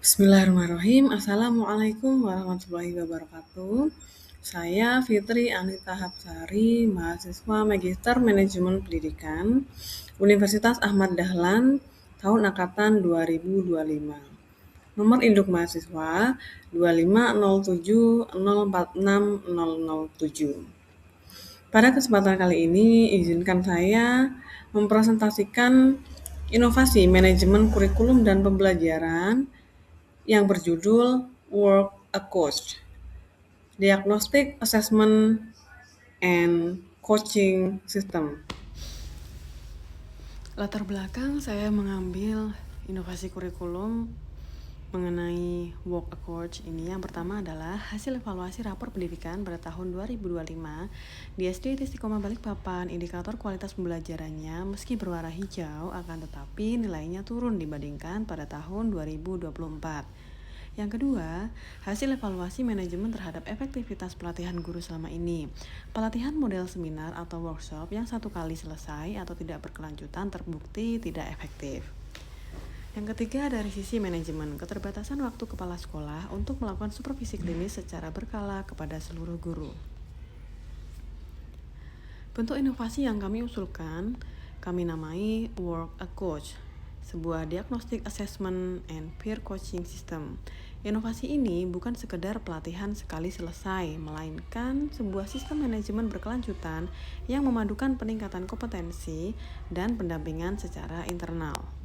Bismillahirrahmanirrahim. Assalamualaikum warahmatullahi wabarakatuh. Saya Fitri Anita Hapsari, mahasiswa Magister Manajemen Pendidikan, Universitas Ahmad Dahlan, tahun angkatan 2025. Nomor induk mahasiswa 2507046007. Pada kesempatan kali ini, izinkan saya mempresentasikan inovasi manajemen kurikulum dan pembelajaran yang berjudul Work a Coach, Diagnostic Assessment and Coaching System. Latar belakang saya mengambil inovasi kurikulum mengenai Work a Coach ini. Yang pertama adalah hasil evaluasi rapor pendidikan pada tahun 2025 di SD Istiqomah Balikpapan. Indikator kualitas pembelajarannya meski berwarna hijau, akan tetapi nilainya turun dibandingkan pada tahun 2024. Yang kedua, hasil evaluasi manajemen terhadap efektivitas pelatihan guru selama ini. Pelatihan model seminar atau workshop yang satu kali selesai atau tidak berkelanjutan terbukti tidak efektif. Yang ketiga, dari sisi manajemen, keterbatasan waktu kepala sekolah untuk melakukan supervisi klinis secara berkala kepada seluruh guru. Bentuk inovasi yang kami usulkan, kami namai Work a Coach, sebuah diagnostic assessment and peer coaching system. Inovasi ini bukan sekedar pelatihan sekali selesai, melainkan sebuah sistem manajemen berkelanjutan yang memadukan peningkatan kompetensi dan pendampingan secara internal.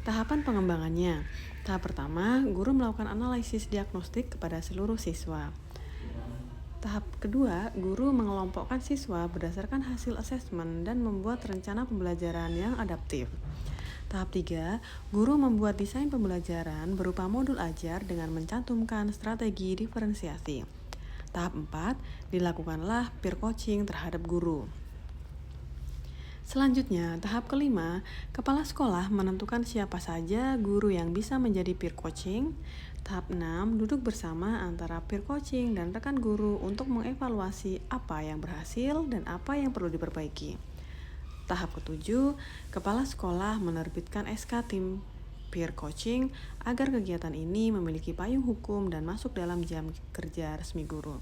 Tahapan pengembangannya. Tahap pertama, guru melakukan analisis diagnostik kepada seluruh siswa. Tahap kedua, guru mengelompokkan siswa berdasarkan hasil asesmen dan membuat rencana pembelajaran yang adaptif. Tahap 3, guru membuat desain pembelajaran berupa modul ajar dengan mencantumkan strategi diferensiasi. Tahap 4, dilakukanlah peer coaching terhadap guru. Selanjutnya, tahap kelima, kepala sekolah menentukan siapa saja guru yang bisa menjadi peer coaching. Tahap 6, duduk bersama antara peer coaching dan rekan guru untuk mengevaluasi apa yang berhasil dan apa yang perlu diperbaiki. Tahap ketujuh, kepala sekolah menerbitkan SK tim peer coaching agar kegiatan ini memiliki payung hukum dan masuk dalam jam kerja resmi guru.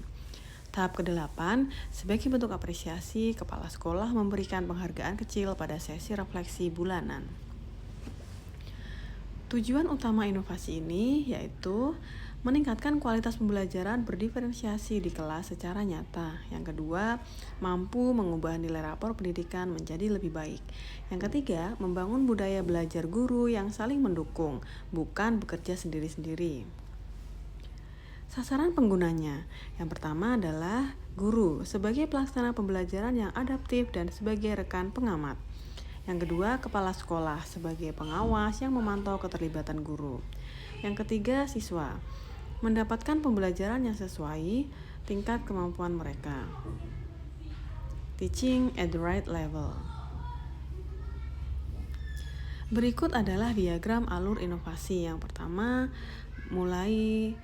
Tahap ke-8, sebagai bentuk apresiasi, kepala sekolah memberikan penghargaan kecil pada sesi refleksi bulanan. Tujuan utama inovasi ini yaitu meningkatkan kualitas pembelajaran berdiferensiasi di kelas secara nyata. Yang kedua, mampu mengubah nilai rapor pendidikan menjadi lebih baik. Yang ketiga, membangun budaya belajar guru yang saling mendukung, bukan bekerja sendiri-sendiri. Sasaran penggunanya. Yang pertama adalah guru sebagai pelaksana pembelajaran yang adaptif dan sebagai rekan pengamat. Yang kedua, kepala sekolah sebagai pengawas yang memantau keterlibatan guru. Yang ketiga, siswa mendapatkan pembelajaran yang sesuai tingkat kemampuan mereka. Teaching at the right level. Berikut adalah diagram alur inovasi. Yang pertama, mulai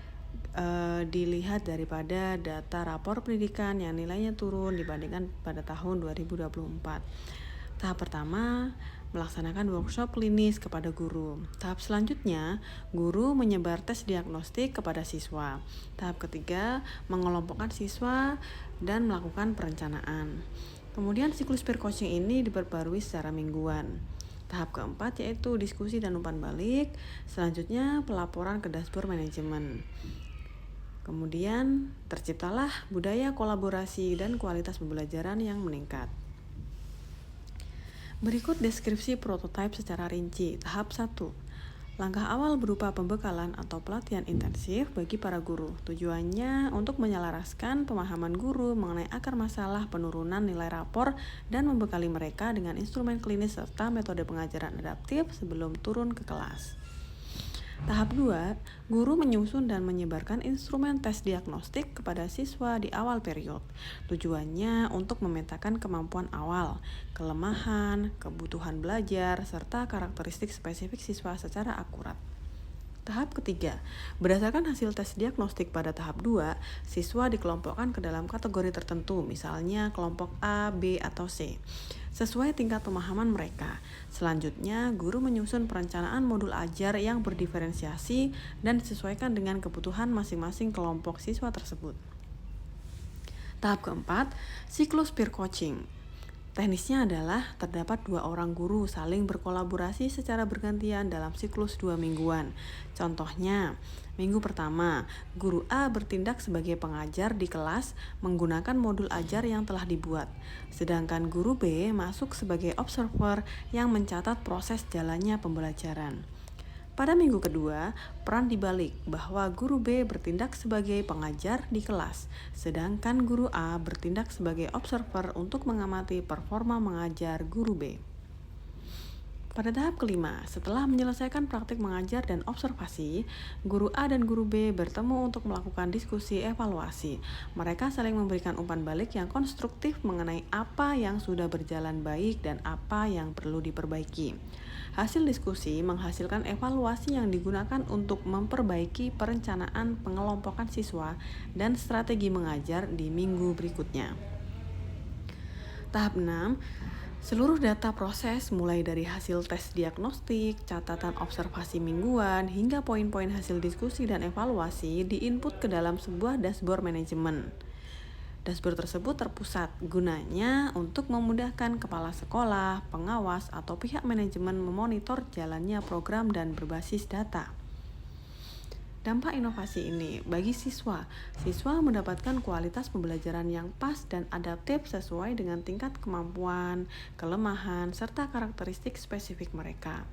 dilihat daripada data rapor pendidikan yang nilainya turun dibandingkan pada tahun 2024. Tahap pertama, melaksanakan workshop klinis kepada guru. Tahap selanjutnya, guru menyebar tes diagnostik kepada siswa. Tahap ketiga, mengelompokkan siswa dan melakukan perencanaan. Kemudian siklus peer coaching ini diperbarui secara mingguan. Tahap keempat yaitu diskusi dan umpan balik. Selanjutnya, pelaporan ke dashboard manajemen. Kemudian terciptalah budaya kolaborasi dan kualitas pembelajaran yang meningkat. Berikut deskripsi prototipe secara rinci. Tahap 1. Langkah awal berupa pembekalan atau pelatihan intensif bagi para guru. Tujuannya untuk menyelaraskan pemahaman guru mengenai akar masalah penurunan nilai rapor dan membekali mereka dengan instrumen klinis serta metode pengajaran adaptif sebelum turun ke kelas. Tahap 2, guru menyusun dan menyebarkan instrumen tes diagnostik kepada siswa di awal period. Tujuannya untuk memetakan kemampuan awal, kelemahan, kebutuhan belajar, serta karakteristik spesifik siswa secara akurat. Tahap ketiga, berdasarkan hasil tes diagnostik pada tahap 2, siswa dikelompokkan ke dalam kategori tertentu, misalnya kelompok A, B, atau C, sesuai tingkat pemahaman mereka. Selanjutnya, guru menyusun perencanaan modul ajar yang berdiferensiasi dan disesuaikan dengan kebutuhan masing-masing kelompok siswa tersebut. Tahap keempat, siklus peer coaching. Teknisnya adalah terdapat 2 orang guru saling berkolaborasi secara bergantian dalam siklus 2 mingguan. Contohnya, minggu pertama, guru A bertindak sebagai pengajar di kelas menggunakan modul ajar yang telah dibuat. Sedangkan guru B masuk sebagai observer yang mencatat proses jalannya pembelajaran. Pada minggu kedua, peran dibalik bahwa guru B bertindak sebagai pengajar di kelas, sedangkan guru A bertindak sebagai observer untuk mengamati performa mengajar guru B. Pada tahap kelima, setelah menyelesaikan praktik mengajar dan observasi, guru A dan guru B bertemu untuk melakukan diskusi evaluasi. Mereka saling memberikan umpan balik yang konstruktif mengenai apa yang sudah berjalan baik dan apa yang perlu diperbaiki. Hasil diskusi menghasilkan evaluasi yang digunakan untuk memperbaiki perencanaan pengelompokan siswa dan strategi mengajar di minggu berikutnya. Tahap 6, seluruh data proses mulai dari hasil tes diagnostik, catatan observasi mingguan, hingga poin-poin hasil diskusi dan evaluasi diinput ke dalam sebuah dashboard manajemen. Dashboard tersebut terpusat, gunanya untuk memudahkan kepala sekolah, pengawas, atau pihak manajemen memonitor jalannya program dan berbasis data. Dampak inovasi ini bagi siswa mendapatkan kualitas pembelajaran yang pas dan adaptif sesuai dengan tingkat kemampuan, kelemahan, serta karakteristik spesifik mereka.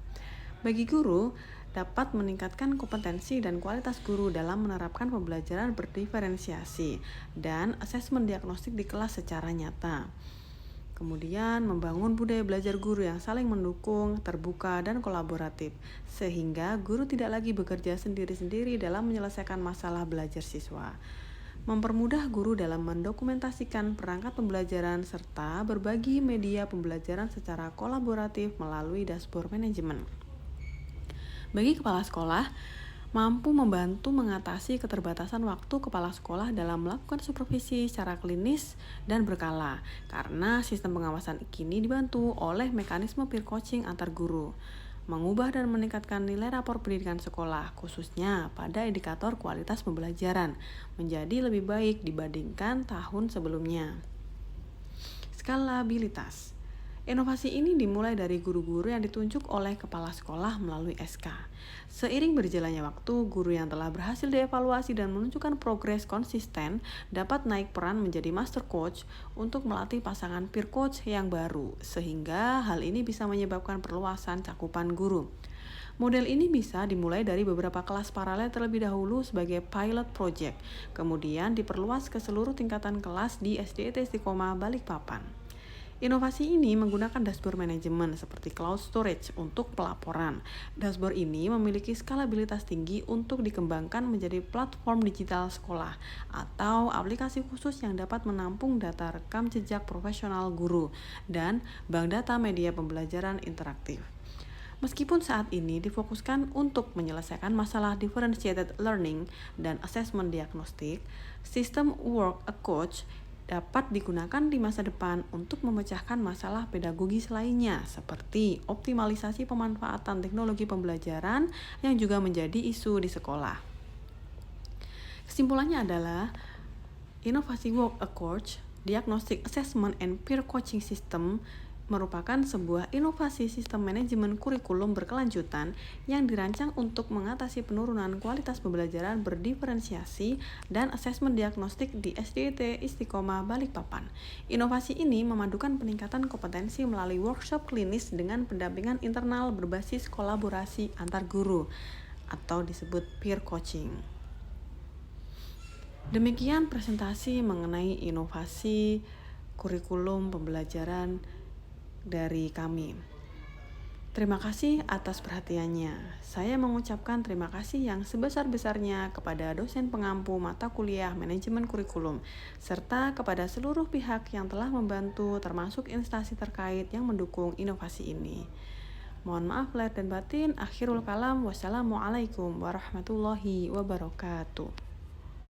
Bagi guru, dapat meningkatkan kompetensi dan kualitas guru dalam menerapkan pembelajaran berdiferensiasi dan asesmen diagnostik di kelas secara nyata. Kemudian membangun budaya belajar guru yang saling mendukung, terbuka, dan kolaboratif, sehingga guru tidak lagi bekerja sendiri-sendiri dalam menyelesaikan masalah belajar siswa. Mempermudah guru dalam mendokumentasikan perangkat pembelajaran serta berbagi media pembelajaran secara kolaboratif melalui dashboard manajemen. Bagi kepala sekolah, mampu membantu mengatasi keterbatasan waktu kepala sekolah dalam melakukan supervisi secara klinis dan berkala, karena sistem pengawasan kini dibantu oleh mekanisme peer coaching antar guru. Mengubah dan meningkatkan nilai rapor pendidikan sekolah, khususnya pada indikator kualitas pembelajaran, menjadi lebih baik dibandingkan tahun sebelumnya. Skalabilitas. Inovasi ini dimulai dari guru-guru yang ditunjuk oleh kepala sekolah melalui SK. Seiring berjalannya waktu, guru yang telah berhasil dievaluasi dan menunjukkan progres konsisten dapat naik peran menjadi master coach untuk melatih pasangan peer coach yang baru, sehingga hal ini bisa menyebabkan perluasan cakupan guru. Model ini bisa dimulai dari beberapa kelas paralel terlebih dahulu sebagai pilot project, kemudian diperluas ke seluruh tingkatan kelas di SDIT Istiqomah Balikpapan. Inovasi ini menggunakan dashboard manajemen seperti cloud storage untuk pelaporan. Dashboard ini memiliki skalabilitas tinggi untuk dikembangkan menjadi platform digital sekolah atau aplikasi khusus yang dapat menampung data rekam jejak profesional guru dan bank data media pembelajaran interaktif. Meskipun saat ini difokuskan untuk menyelesaikan masalah differentiated learning dan assessment diagnostik, sistem Work a Coach dapat digunakan di masa depan untuk memecahkan masalah pedagogis lainnya seperti optimalisasi pemanfaatan teknologi pembelajaran yang juga menjadi isu di sekolah. Kesimpulannya adalah inovasi Work a Coach, Diagnostic Assessment and Peer Coaching System merupakan sebuah inovasi sistem manajemen kurikulum berkelanjutan yang dirancang untuk mengatasi penurunan kualitas pembelajaran berdiferensiasi dan asesmen diagnostik di SDIT Istiqomah Balikpapan. Inovasi ini memadukan peningkatan kompetensi melalui workshop klinis dengan pendampingan internal berbasis kolaborasi antar guru atau disebut peer coaching. Demikian presentasi mengenai inovasi kurikulum pembelajaran dari kami. Terima kasih atas perhatiannya. Saya mengucapkan terima kasih yang sebesar-besarnya kepada dosen pengampu mata kuliah manajemen kurikulum, serta kepada seluruh pihak yang telah membantu termasuk instansi terkait yang mendukung inovasi ini. Mohon maaf lahir dan batin. Akhirul kalam. Wassalamualaikum warahmatullahi wabarakatuh.